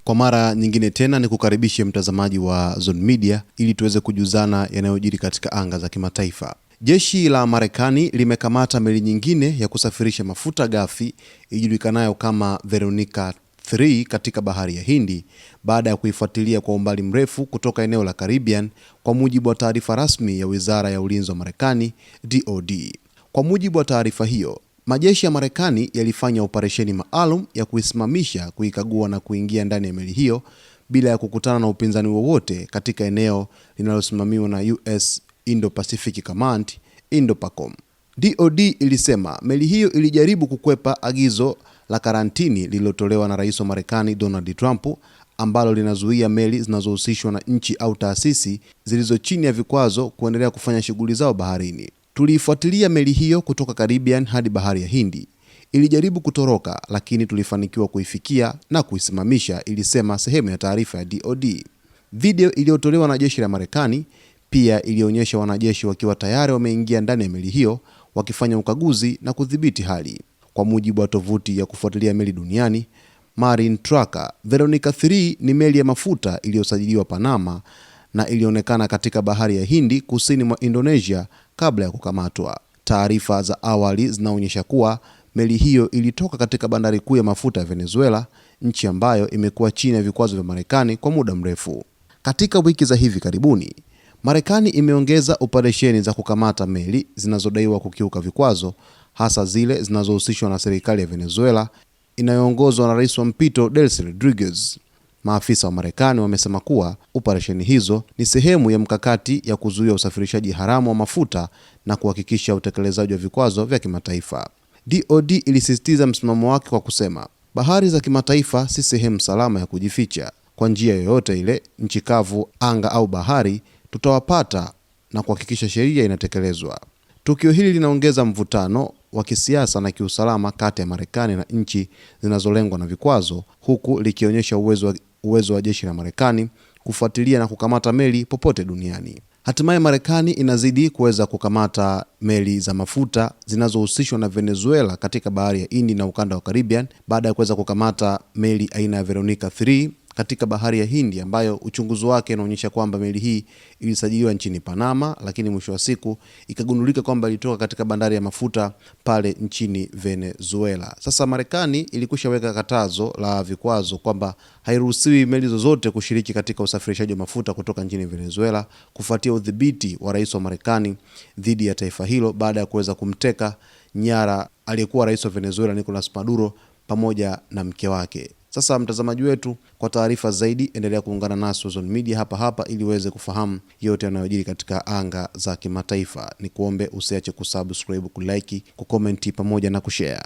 Kwa mara nyingine tena ni kukaribishe mtazamaji wa Zone Media ili tuweze kujuzana yanayojiri katika anga za kimataifa. Jeshi la Marekani limekamata meli nyingine ya kusafirisha mafuta ghafi ijulikanayo kama Veronica 3 katika bahari ya Hindi baada ya kuifuatilia kwa umbali mrefu kutoka eneo la Caribbean, kwa mujibu wa taarifa rasmi ya Wizara ya Ulinzi wa Marekani, DoD. Kwa mujibu wa taarifa hiyo, majeshi ya Marekani yalifanya operesheni maalum ya kuisimamisha, kuikagua na kuingia ndani ya meli hiyo bila ya kukutana na upinzani wowote katika eneo linalosimamiwa na US Indo-Pacific Command, INDOPACOM. DoD ilisema meli hiyo ilijaribu kukwepa agizo la karantini lililotolewa na Rais wa Marekani Donald Trump ambalo linazuia meli zinazohusishwa na nchi au taasisi zilizo chini ya vikwazo kuendelea kufanya shughuli zao baharini. Tuliifuatilia meli hiyo kutoka Caribbean hadi bahari ya Hindi. Ilijaribu kutoroka lakini tulifanikiwa kuifikia na kuisimamisha, ilisema sehemu ya taarifa ya DoD. Video iliyotolewa na jeshi la Marekani pia ilionyesha wanajeshi wakiwa tayari wameingia ndani ya meli hiyo wakifanya ukaguzi na kudhibiti hali. Kwa mujibu wa tovuti ya kufuatilia meli duniani, Marine Tracker, Veronica 3 ni meli ya mafuta iliyosajiliwa Panama na ilionekana katika bahari ya Hindi kusini mwa Indonesia kabla ya kukamatwa. Taarifa za awali zinaonyesha kuwa meli hiyo ilitoka katika bandari kuu ya mafuta ya Venezuela, nchi ambayo imekuwa chini ya vikwazo vya Marekani kwa muda mrefu. Katika wiki za hivi karibuni, Marekani imeongeza operesheni za kukamata meli zinazodaiwa kukiuka vikwazo, hasa zile zinazohusishwa na serikali ya Venezuela inayoongozwa na Rais wa mpito Delcy Rodriguez. Maafisa wa Marekani wamesema kuwa operesheni hizo ni sehemu ya mkakati ya kuzuia usafirishaji haramu wa mafuta na kuhakikisha utekelezaji wa vikwazo vya kimataifa. DoD ilisisitiza msimamo wake kwa kusema, bahari za kimataifa si sehemu salama ya kujificha. Kwa njia yoyote ile, nchi kavu, anga au bahari, tutawapata na kuhakikisha sheria inatekelezwa. Tukio hili linaongeza mvutano wa kisiasa na kiusalama kati ya Marekani na nchi zinazolengwa na vikwazo, huku likionyesha uwezo wa jeshi la Marekani kufuatilia na kukamata meli popote duniani. Hatimaye Marekani inazidi kuweza kukamata meli za mafuta zinazohusishwa na Venezuela katika bahari ya Hindi na ukanda wa Caribbean baada ya kuweza kukamata meli aina ya Veronica 3 katika bahari ya Hindi, ambayo uchunguzi wake unaonyesha kwamba meli hii ilisajiliwa nchini Panama, lakini mwisho wa siku ikagundulika kwamba ilitoka katika bandari ya mafuta pale nchini Venezuela. Sasa Marekani ilikushaweka katazo la vikwazo kwamba hairuhusiwi meli zozote kushiriki katika usafirishaji wa mafuta kutoka nchini Venezuela, kufuatia udhibiti wa rais wa Marekani dhidi ya taifa hilo baada ya kuweza kumteka nyara aliyekuwa rais wa Venezuela Nicolas Maduro pamoja na mke wake. Sasa mtazamaji wetu, kwa taarifa zaidi endelea kuungana nasi Zone Media hapa ili uweze kufahamu yote yanayojiri katika anga za kimataifa. Ni kuombe usiache kusubscribe, kulike, kucomment pamoja na kushare.